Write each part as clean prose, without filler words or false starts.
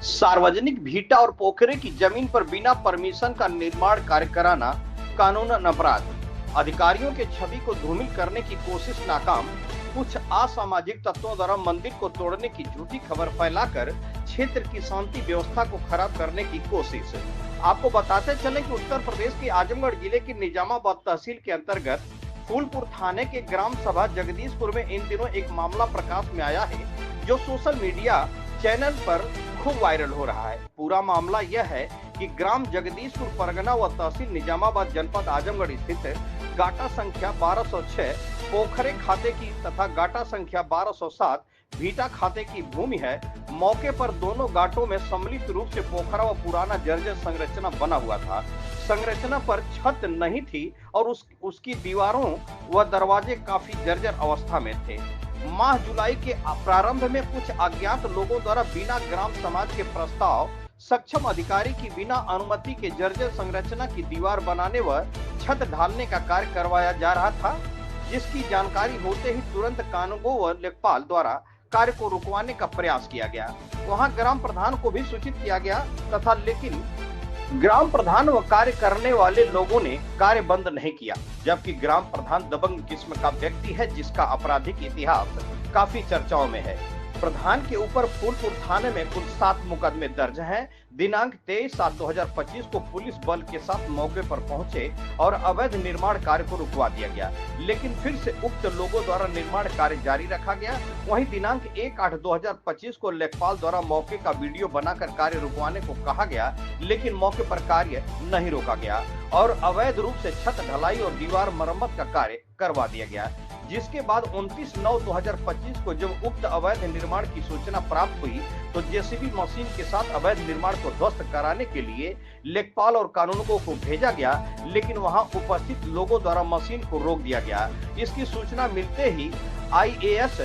सार्वजनिक भीटा और पोखरे की जमीन पर बिना परमिशन का निर्माण कार्य कराना कानूनन अपराध। अधिकारियों के छवि को धूमिल करने की कोशिश नाकाम। कुछ असामाजिक तत्वों द्वारा मंदिर को तोड़ने की झूठी खबर फैलाकर क्षेत्र की शांति व्यवस्था को खराब करने की कोशिश। आपको बताते चले कि उत्तर प्रदेश के आजमगढ़ जिले की निजामाबाद तहसील के अंतर्गत फूलपुर थाने के ग्राम सभा जगदीशपुर में इन दिनों एक मामला प्रकाश में आया है, जो सोशल मीडिया चैनल पर खूब वायरल हो रहा है। पूरा मामला यह है कि ग्राम जगदीशपुर परगना व तहसील निजामाबाद जनपद आजमगढ़ स्थित गाटा संख्या 1206 पोखरे खाते की तथा गाटा संख्या 1207 भीटा खाते की भूमि है। मौके पर दोनों गाटों में सम्मिलित रूप से पोखरा व पुराना जर्जर संरचना बना हुआ था। संरचना पर छत नहीं थी और उसकी दीवारों व दरवाजे काफी जर्जर अवस्था में थे। माह जुलाई के प्रारंभ में कुछ अज्ञात लोगों द्वारा बिना ग्राम समाज के प्रस्ताव सक्षम अधिकारी की बिना अनुमति के जर्जर संरचना की दीवार बनाने व छत ढालने का कार्य करवाया जा रहा था, जिसकी जानकारी होते ही तुरंत कानूनगो व लेखपाल द्वारा कार्य को रुकवाने का प्रयास किया गया। वहां ग्राम प्रधान को भी सूचित किया गया तथा लेकिन ग्राम प्रधान व कार्य करने वाले लोगों ने कार्य बंद नहीं किया, जबकि ग्राम प्रधान दबंग किस्म का व्यक्ति है, जिसका आपराधिक इतिहास काफी चर्चाओं में है। प्रधान के ऊपर फूलपुर थाने में कुल 7 मुकदमे दर्ज हैं। दिनांक 23/7/2025 को पुलिस बल के साथ मौके पर पहुंचे और अवैध निर्माण कार्य को रुकवा दिया गया, लेकिन फिर से उक्त लोगों द्वारा निर्माण कार्य जारी रखा गया। वहीं दिनांक 1/8/2025 को लेखपाल द्वारा मौके का वीडियो बनाकर कार्य रुकवाने को कहा गया, लेकिन मौके पर कार्य नहीं रोका गया और अवैध रूप से छत ढलाई और दीवार मरम्मत का कार्य करवा दिया गया। जिसके बाद 29/9/2025 को जब उक्त अवैध निर्माण की सूचना प्राप्त हुई तो जेसीबी मशीन के साथ अवैध निर्माण को ध्वस्त कराने के लिए लेखपाल और कानूनगो को भेजा गया, लेकिन वहां उपस्थित लोगों द्वारा मशीन को रोक दिया गया। इसकी सूचना मिलते ही IAS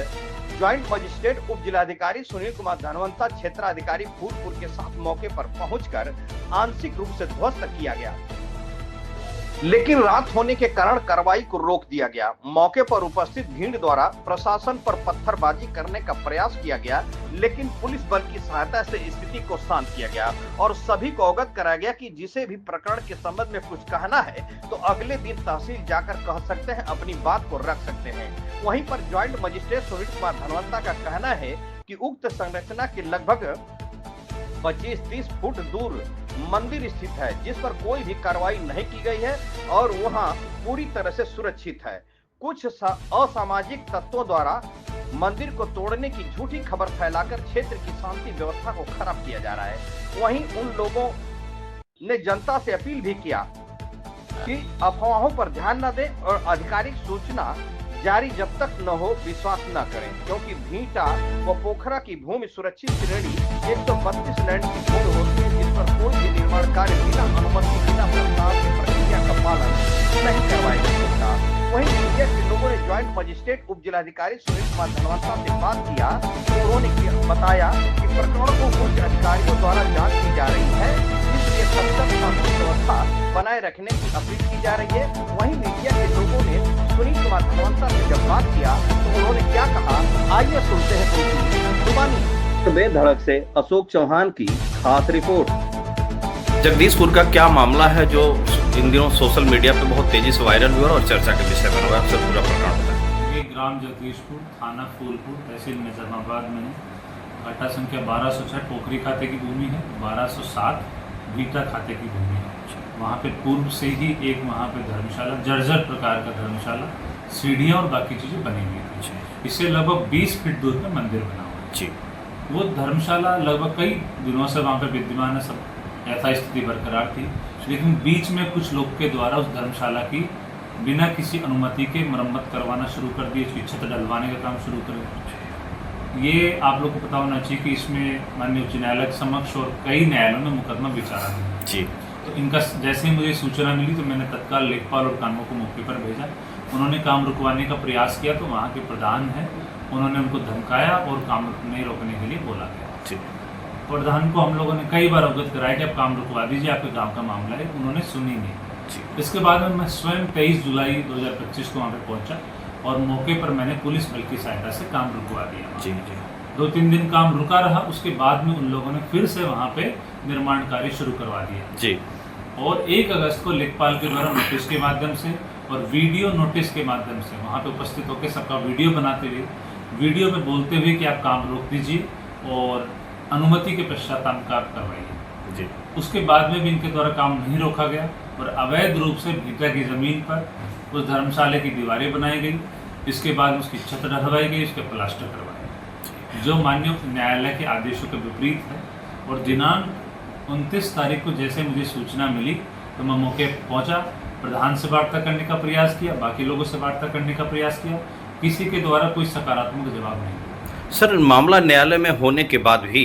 ज्वाइंट मजिस्ट्रेट उप जिलाधिकारी सुनील कुमार धनवंता क्षेत्राधिकारी फूलपुर के साथ मौके पर पहुंचकर आंशिक रूप से ध्वस्त किया गया, लेकिन रात होने के कारण कार्रवाई को रोक दिया गया। मौके पर उपस्थित भीड़ द्वारा प्रशासन पर पत्थरबाजी करने का प्रयास किया गया, लेकिन पुलिस बल की सहायता से स्थिति को शांत किया गया और सभी को अवगत कराया गया कि जिसे भी प्रकरण के संबंध में कुछ कहना है तो अगले दिन तहसील जाकर कह सकते हैं, अपनी बात को रख सकते हैं। वहीं पर ज्वाइंट मजिस्ट्रेट सुनील कुमार धनवंता का कहना है कि उक्त संरचना के लगभग 25-30 फुट दूर मंदिर स्थित है, जिस पर कोई भी कार्रवाई नहीं की गई है और वहां पूरी तरह से सुरक्षित है। कुछ असामाजिक तत्वों द्वारा मंदिर को तोड़ने की झूठी खबर फैलाकर क्षेत्र की शांति व्यवस्था को खराब किया जा रहा है। वहीं उन लोगों ने जनता से अपील भी किया कि अफवाहों पर ध्यान न दें और आधिकारिक सूचना जारी जब तक न हो विश्वास न करें, क्योंकि भीटा व पोखरा की भूमि सुरक्षित श्रेणी 132 लैंड की भूमि होती है, जिस पर कोई भी निर्माण कार्य बिना अनुमति बिना प्रस्ताव की प्रक्रिया का पालन नहीं करवाया जा सकता। वहीं मीडिया के लोगों ने ज्वाइंट मजिस्ट्रेट उप जिलाधिकारी सुनील कुमार धनवंता से बात किया तो उन्होंने बताया कि प्रकरण को उच्च अधिकारियों द्वारा जांच की जा रही है, इसलिए सख्त कानून व्यवस्था बनाए रखने की अपील की जा रही है। वहीं मीडिया के लोगों ने सुनील कुमार धनवंता से जब बात किया तो उन्होंने क्या कहा, आइए सुनते हैं उनकी जुबानी। बेधड़क से अशोक चौहान की खास रिपोर्ट। जगदीशपुर का क्या मामला है जो इन दिनों सोशल मीडिया पे बहुत तेजी से वायरल हुआ और चर्चा का विषय बना हुआ है, आपसे पूरा प्रकरण बताएं। ये ग्राम जगदीशपुर, थाना फूलपुर, तहसील निजामाबाद में है। घाटा संख्या 1206 पोखरी खाते की भूमि है, 1207 भीटा खाते की भूमि है। वहाँ पे पूर्व से ही एक वहाँ पे धर्मशाला, जर्जर प्रकार का धर्मशाला, सीढ़ियाँ और बाकी चीज़ें बनी हुई थी। इससे लगभग 20 फीट दूर में मंदिर बना हुआ है। वो धर्मशाला लगभग कई दिनों से वहाँ पे विद्यमान है, सब यथास्थिति बरकरार थी, लेकिन बीच में कुछ लोग के द्वारा उस धर्मशाला की बिना किसी अनुमति के मरम्मत करवाना शुरू कर दी, उसकी छत डलवाने का काम शुरू कर दिया। ये आप लोग को पता होना चाहिए कि इसमें माननीय उच्च न्यायालय के समक्ष और कई न्यायालयों में मुकदमा विचारा है जी। तो इनका जैसे ही मुझे सूचना मिली तो मैंने तत्काल लेखपाल और कानूनगो को मौके पर भेजा। उन्होंने काम रुकवाने का प्रयास किया तो वहाँ के प्रधान हैं, उन्होंने उनको धमकाया और काम नहीं रोकने के लिए बोला गया। प्रधान को हम लोगों ने कई बार अवगत कराया कि आप काम रुकवा दीजिए, आपके गांव का मामला है, उन्होंने सुनी नहीं। इसके बाद में मैं स्वयं 23 जुलाई 2025 को वहाँ पे पहुँचा और मौके पर मैंने पुलिस बल की सहायता से काम रुकवा दिया। 2-3 दिन काम रुका रहा, उसके बाद में उन लोगों ने फिर से वहाँ पे निर्माण कार्य शुरू करवा दिया जी। और 1 अगस्त को लेखपाल के द्वारा नोटिस के माध्यम से और वीडियो नोटिस के माध्यम से वहाँ पे उपस्थित होकर सबका वीडियो बनाते हुए, वीडियो में बोलते हुए कि आप काम रोक दीजिए और अनुमति के पश्चात काम करवाइए जी। उसके बाद में भी इनके द्वारा काम नहीं रोका गया और अवैध रूप से भीटा की ज़मीन पर उस धर्मशाला की दीवारें बनाई गई। इसके बाद उसकी छत ढलवाई गई, उसके प्लास्टर करवाए, जो माननीय न्यायालय के आदेशों के विपरीत है। और दिनांक 29 तारीख को जैसे मुझे सूचना मिली तो मैं मौके पर पहुँचा, प्रधान से वार्ता करने का प्रयास किया, बाकी लोगों से वार्ता करने का प्रयास किया, किसी के द्वारा कोई सकारात्मक जवाब नहीं मिला। सर, मामला न्यायालय में होने के बाद भी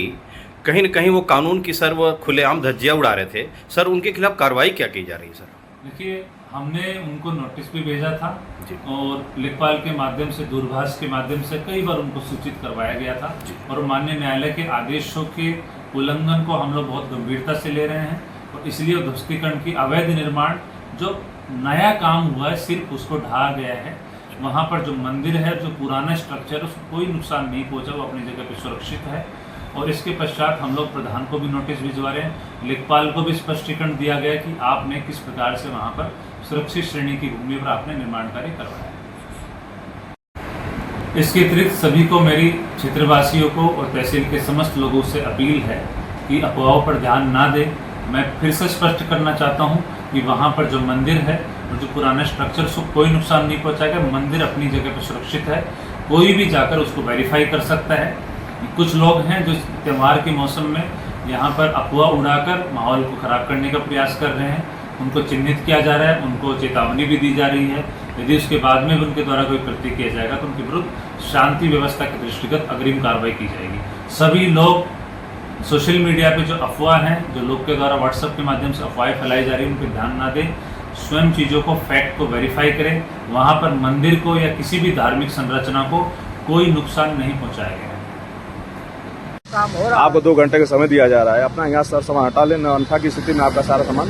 कहीं न कहीं वो कानून की सर वो खुलेआम धज्जियाँ उड़ा रहे थे सर, उनके खिलाफ कार्रवाई क्या की जा रही है सर? देखिए, हमने उनको नोटिस भी भेजा था जी। और लेखपाल के माध्यम से, दूरभाष के माध्यम से कई बार उनको सूचित करवाया गया था और माननीय न्यायालय के आदेशों के उल्लंघन को हम लोग बहुत गंभीरता से ले रहे हैं और इसलिए ध्वस्तीकरण की अवैध निर्माण जो नया काम हुआ है सिर्फ उसको ढहा गया है। वहाँ पर जो मंदिर है, जो पुराना स्ट्रक्चर है, उसको कोई नुकसान नहीं पहुँचा, वो अपनी जगह पे सुरक्षित है। और इसके पश्चात हम लोग प्रधान को भी नोटिस भिजवा रहे हैं, लेखपाल को भी स्पष्टीकरण दिया गया कि आपने किस प्रकार से वहाँ पर सुरक्षित श्रेणी की भूमि पर आपने निर्माण कार्य करवाया। इसके अतिरिक्त सभी को, मेरी क्षेत्रवासियों को और तहसील के समस्त लोगों से अपील है कि अफवाहों पर ध्यान ना दें। मैं फिर से स्पष्ट करना चाहता हूँ कि वहाँ पर जो मंदिर है और जो पुराना स्ट्रक्चर, उसको कोई नुकसान नहीं पहुँचाएगा। मंदिर अपनी जगह पर सुरक्षित है, कोई भी जाकर उसको वेरीफाई कर सकता है। कुछ लोग हैं जो त्यौहार के मौसम में यहाँ पर अफवाह उड़ाकर माहौल को खराब करने का प्रयास कर रहे हैं, उनको चिन्हित किया जा रहा है, उनको चेतावनी भी दी जा रही है। यदि उसके बाद में भी उनके द्वारा कोई कृत्य किया जाएगा तो उनके विरुद्ध शांति व्यवस्था के दृष्टिगत अग्रिम कार्रवाई की जाएगी। सभी लोग सोशल मीडिया पे जो अफवाह हैं, जो लोग के द्वारा व्हाट्सएप के माध्यम से अफवाहें फैलाई जा रही हैं, उन पर ध्यान ना दें, स्वयं चीज़ों को, फैक्ट को वेरीफाई करें। वहाँ पर मंदिर को या किसी भी धार्मिक संरचना को कोई नुकसान नहीं पहुँचाया गया है। आपको 2 घंटे का समय दिया जा रहा है, अपना यहाँ सर सामान हटा लेना, अन्यथा की स्थिति में आपका सारा सामान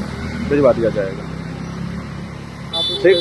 भिजवा दिया जाएगा। ठीक।